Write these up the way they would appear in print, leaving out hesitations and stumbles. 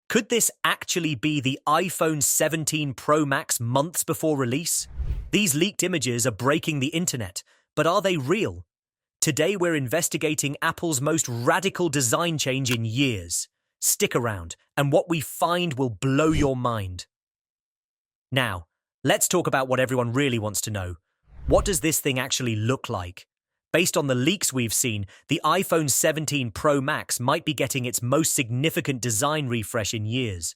Could this actually be the iPhone 17 Pro Max months before release? These leaked images are breaking the internet, but are they real? Today we're investigating Apple's most radical design change in years. Stick around, and what we find will blow your mind. Now, let's talk about what everyone really wants to know. What does this thing actually look like? Based on the leaks we've seen, the iPhone 17 Pro Max might be getting its most significant design refresh in years.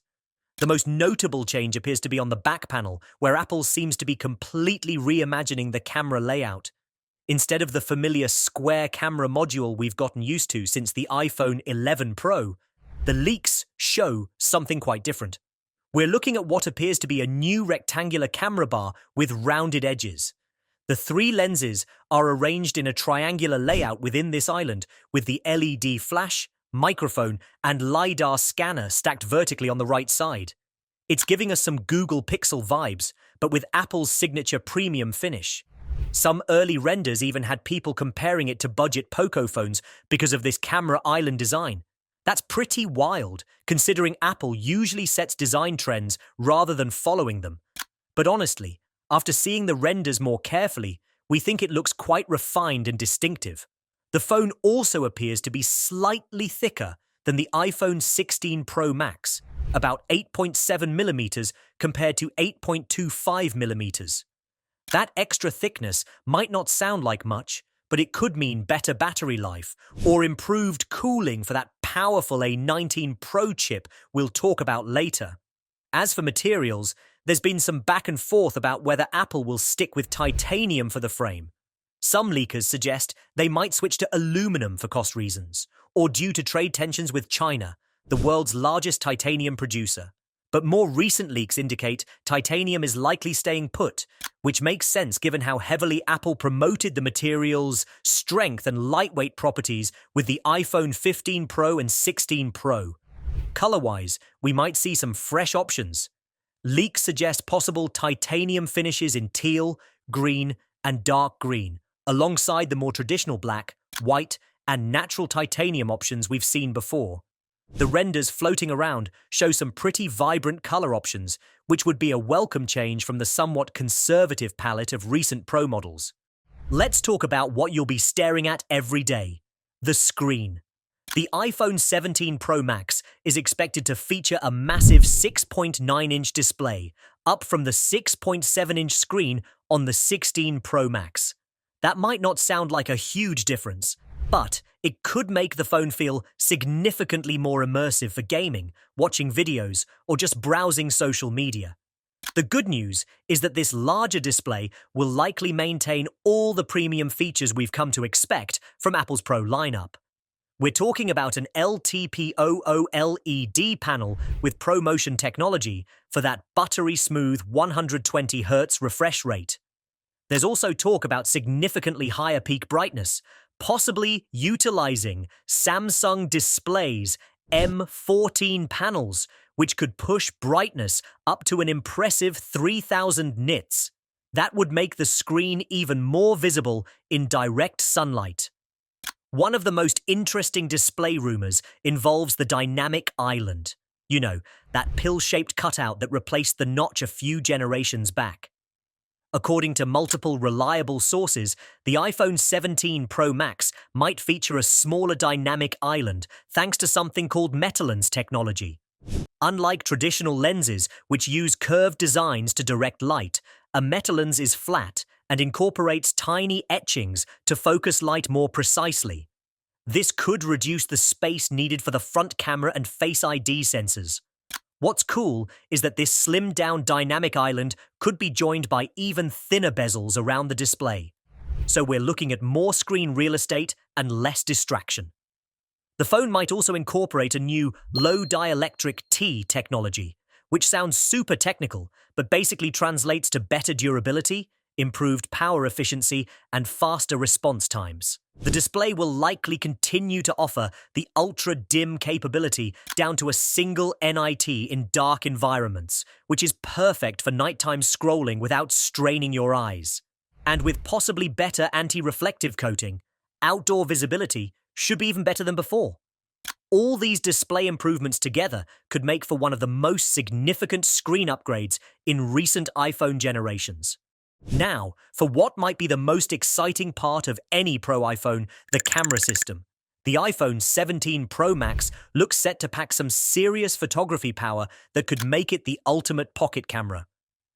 The most notable change appears to be on the back panel, where Apple seems to be completely reimagining the camera layout. Instead of the familiar square camera module we've gotten used to since the iPhone 11 Pro, the leaks show something quite different. We're looking at what appears to be a new rectangular camera bar with rounded edges. The three lenses are arranged in a triangular layout within this island, with the LED flash, microphone, and LiDAR scanner stacked vertically on the right side. It's giving us some Google Pixel vibes, but with Apple's signature premium finish. Some early renders even had people comparing it to budget Poco phones because of this camera island design. That's pretty wild, considering Apple usually sets design trends rather than following them. But honestly, after seeing the renders more carefully, we think it looks quite refined and distinctive. The phone also appears to be slightly thicker than the iPhone 16 Pro Max, about 8.7mm compared to 8.25mm. That extra thickness might not sound like much, but it could mean better battery life or improved cooling for that powerful A19 Pro chip we'll talk about later. As for materials, there's been some back and forth about whether Apple will stick with titanium for the frame. Some leakers suggest they might switch to aluminum for cost reasons, or due to trade tensions with China, the world's largest titanium producer. But more recent leaks indicate titanium is likely staying put, which makes sense given how heavily Apple promoted the material's strength and lightweight properties with the iPhone 15 Pro and 16 Pro. Color-wise, we might see some fresh options. Leaks suggest possible titanium finishes in teal, green, and dark green, alongside the more traditional black, white, and natural titanium options we've seen before. The renders floating around show some pretty vibrant color options, which would be a welcome change from the somewhat conservative palette of recent Pro models. Let's talk about what you'll be staring at every day: the screen. The iPhone 17 Pro Max is expected to feature a massive 6.9-inch display, up from the 6.7-inch screen on the 16 Pro Max. That might not sound like a huge difference, but it could make the phone feel significantly more immersive for gaming, watching videos, or just browsing social media. The good news is that this larger display will likely maintain all the premium features we've come to expect from Apple's Pro lineup. We're talking about an LTPO-OLED panel with ProMotion technology for that buttery smooth 120Hz refresh rate. There's also talk about significantly higher peak brightness, possibly utilizing Samsung Display's M14 panels, which could push brightness up to an impressive 3000 nits. That would make the screen even more visible in direct sunlight. One of the most interesting display rumors involves the dynamic island. You know, that pill-shaped cutout that replaced the notch a few generations back. According to multiple reliable sources, the iPhone 17 Pro Max might feature a smaller dynamic island thanks to something called Metalens technology. Unlike traditional lenses, which use curved designs to direct light, a Metalens is flat and incorporates tiny etchings to focus light more precisely. This could reduce the space needed for the front camera and Face ID sensors. What's cool is that this slimmed-down dynamic island could be joined by even thinner bezels around the display. So we're looking at more screen real estate and less distraction. The phone might also incorporate a new low dielectric T technology, which sounds super technical, but basically translates to better durability, improved power efficiency, and faster response times. The display will likely continue to offer the ultra-dim capability down to a single nit in dark environments, which is perfect for nighttime scrolling without straining your eyes. And with possibly better anti-reflective coating, outdoor visibility should be even better than before. All these display improvements together could make for one of the most significant screen upgrades in recent iPhone generations. Now, for what might be the most exciting part of any Pro iPhone, the camera system. The iPhone 17 Pro Max looks set to pack some serious photography power that could make it the ultimate pocket camera.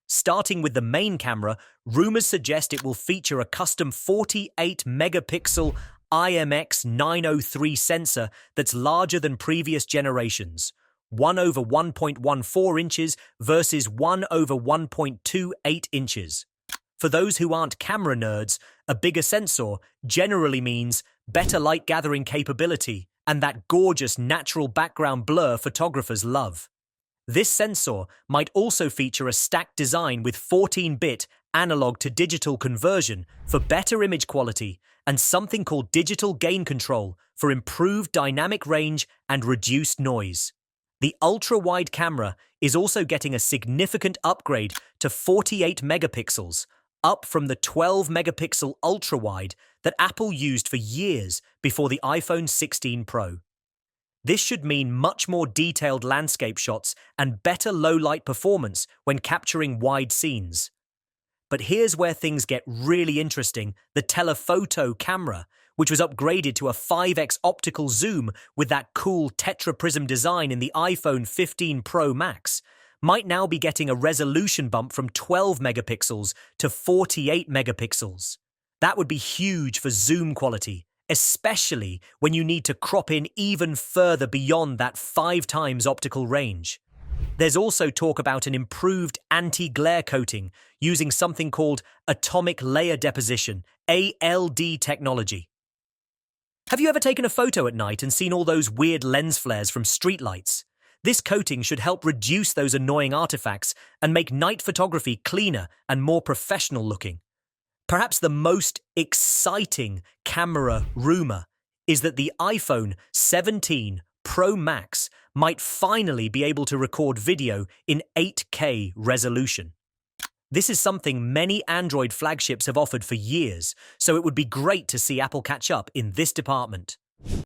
Starting with the main camera, rumors suggest it will feature a custom 48-megapixel IMX903 sensor that's larger than previous generations, 1 over 1.14 inches versus 1 over 1.28 inches. For those who aren't camera nerds, a bigger sensor generally means better light gathering capability and that gorgeous natural background blur photographers love. This sensor might also feature a stacked design with 14-bit analog to digital conversion for better image quality and something called digital gain control for improved dynamic range and reduced noise. The ultra-wide camera is also getting a significant upgrade to 48 megapixels, up from the 12-megapixel ultra-wide that Apple used for years before the iPhone 16 Pro. This should mean much more detailed landscape shots and better low-light performance when capturing wide scenes. But here's where things get really interesting: the telephoto camera, which was upgraded to a 5x optical zoom with that cool tetraprism design in the iPhone 15 Pro Max, might now be getting a resolution bump from 12 megapixels to 48 megapixels. That would be huge for zoom quality, especially when you need to crop in even further beyond that 5 times optical range. There's also talk about an improved anti-glare coating using something called atomic layer deposition, ALD technology. Have you ever taken a photo at night and seen all those weird lens flares from streetlights? This coating should help reduce those annoying artifacts and make night photography cleaner and more professional looking. Perhaps the most exciting camera rumor is that the iPhone 17 Pro Max might finally be able to record video in 8K resolution. This is something many Android flagships have offered for years, so it would be great to see Apple catch up in this department.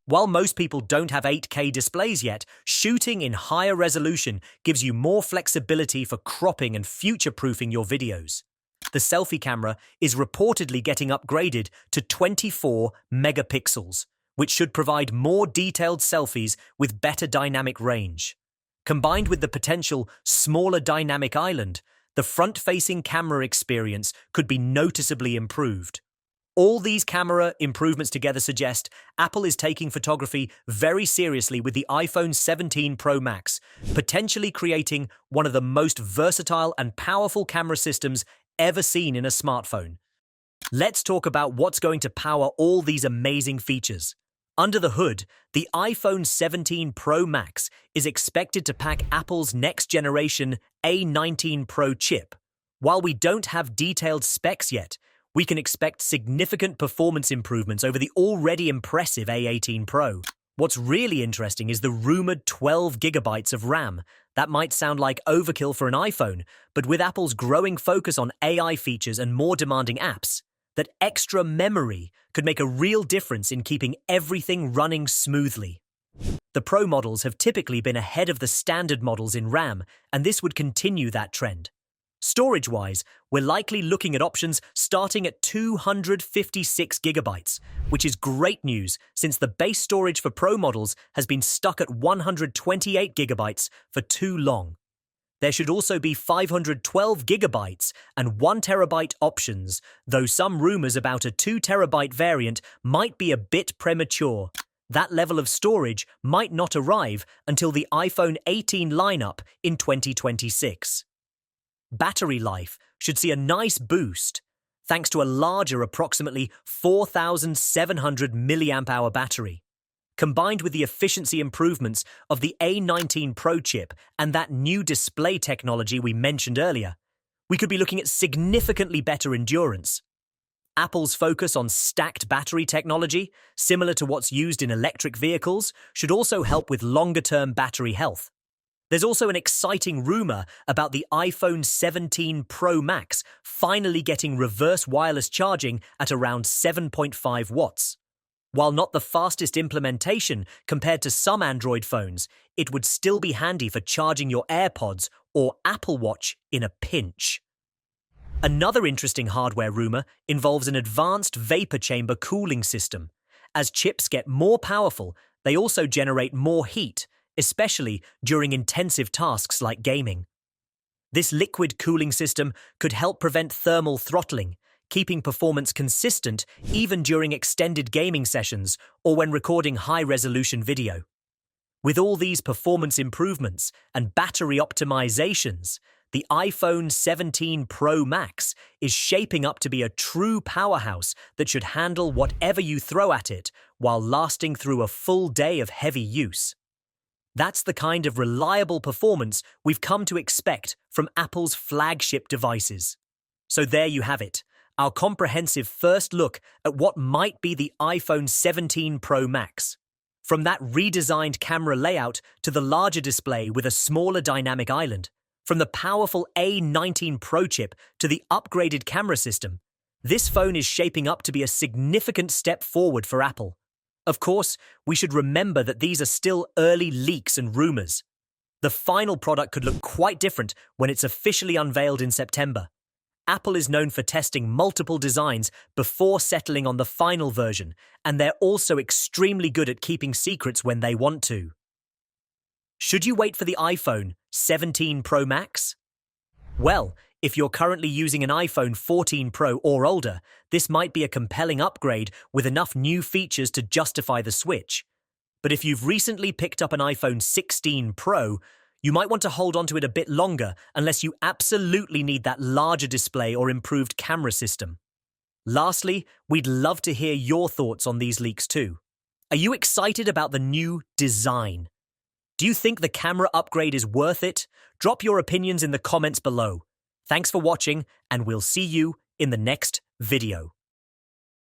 While most people don't have 8K displays yet, shooting in higher resolution gives you more flexibility for cropping and future-proofing your videos. The selfie camera is reportedly getting upgraded to 24 megapixels, which should provide more detailed selfies with better dynamic range. Combined with the potential smaller dynamic island, the front-facing camera experience could be noticeably improved. All these camera improvements together suggest Apple is taking photography very seriously with the iPhone 17 Pro Max, potentially creating one of the most versatile and powerful camera systems ever seen in a smartphone. Let's talk about what's going to power all these amazing features. Under the hood, the iPhone 17 Pro Max is expected to pack Apple's next-generation A19 Pro chip. While we don't have detailed specs yet, we can expect significant performance improvements over the already impressive A18 Pro. What's really interesting is the rumored 12 gigabytes of RAM. That might sound like overkill for an iPhone, but with Apple's growing focus on AI features and more demanding apps, that extra memory could make a real difference in keeping everything running smoothly. The Pro models have typically been ahead of the standard models in RAM, and this would continue that trend. Storage-wise, we're likely looking at options starting at 256 gigabytes, which is great news since the base storage for Pro models has been stuck at 128 gigabytes for too long. There should also be 512 gigabytes and 1 terabyte options, though some rumors about a 2 terabyte variant might be a bit premature. That level of storage might not arrive until the iPhone 18 lineup in 2026. Battery life should see a nice boost, thanks to a larger approximately 4,700 mAh battery. Combined with the efficiency improvements of the A19 Pro chip and that new display technology we mentioned earlier, we could be looking at significantly better endurance. Apple's focus on stacked battery technology, similar to what's used in electric vehicles, should also help with longer-term battery health. There's also an exciting rumor about the iPhone 17 Pro Max finally getting reverse wireless charging at around 7.5 watts. While not the fastest implementation compared to some Android phones, it would still be handy for charging your AirPods or Apple Watch in a pinch. Another interesting hardware rumor involves an advanced vapor chamber cooling system. As chips get more powerful, they also generate more heat, especially during intensive tasks like gaming. This liquid cooling system could help prevent thermal throttling, keeping performance consistent even during extended gaming sessions or when recording high-resolution video. With all these performance improvements and battery optimizations, the iPhone 17 Pro Max is shaping up to be a true powerhouse that should handle whatever you throw at it while lasting through a full day of heavy use. That's the kind of reliable performance we've come to expect from Apple's flagship devices. So there you have it, our comprehensive first look at what might be the iPhone 17 Pro Max. From that redesigned camera layout to the larger display with a smaller dynamic island, from the powerful A19 Pro chip to the upgraded camera system, this phone is shaping up to be a significant step forward for Apple. Of course, we should remember that these are still early leaks and rumors. The final product could look quite different when it's officially unveiled in September. Apple is known for testing multiple designs before settling on the final version, and they're also extremely good at keeping secrets when they want to. Should you wait for the iPhone 17 Pro Max? Well, if you're currently using an iPhone 14 Pro or older, this might be a compelling upgrade with enough new features to justify the switch. But if you've recently picked up an iPhone 16 Pro, you might want to hold on to it a bit longer unless you absolutely need that larger display or improved camera system. Lastly, we'd love to hear your thoughts on these leaks too. Are you excited about the new design? Do you think the camera upgrade is worth it? Drop your opinions in the comments below. Thanks for watching, and we'll see you in the next video.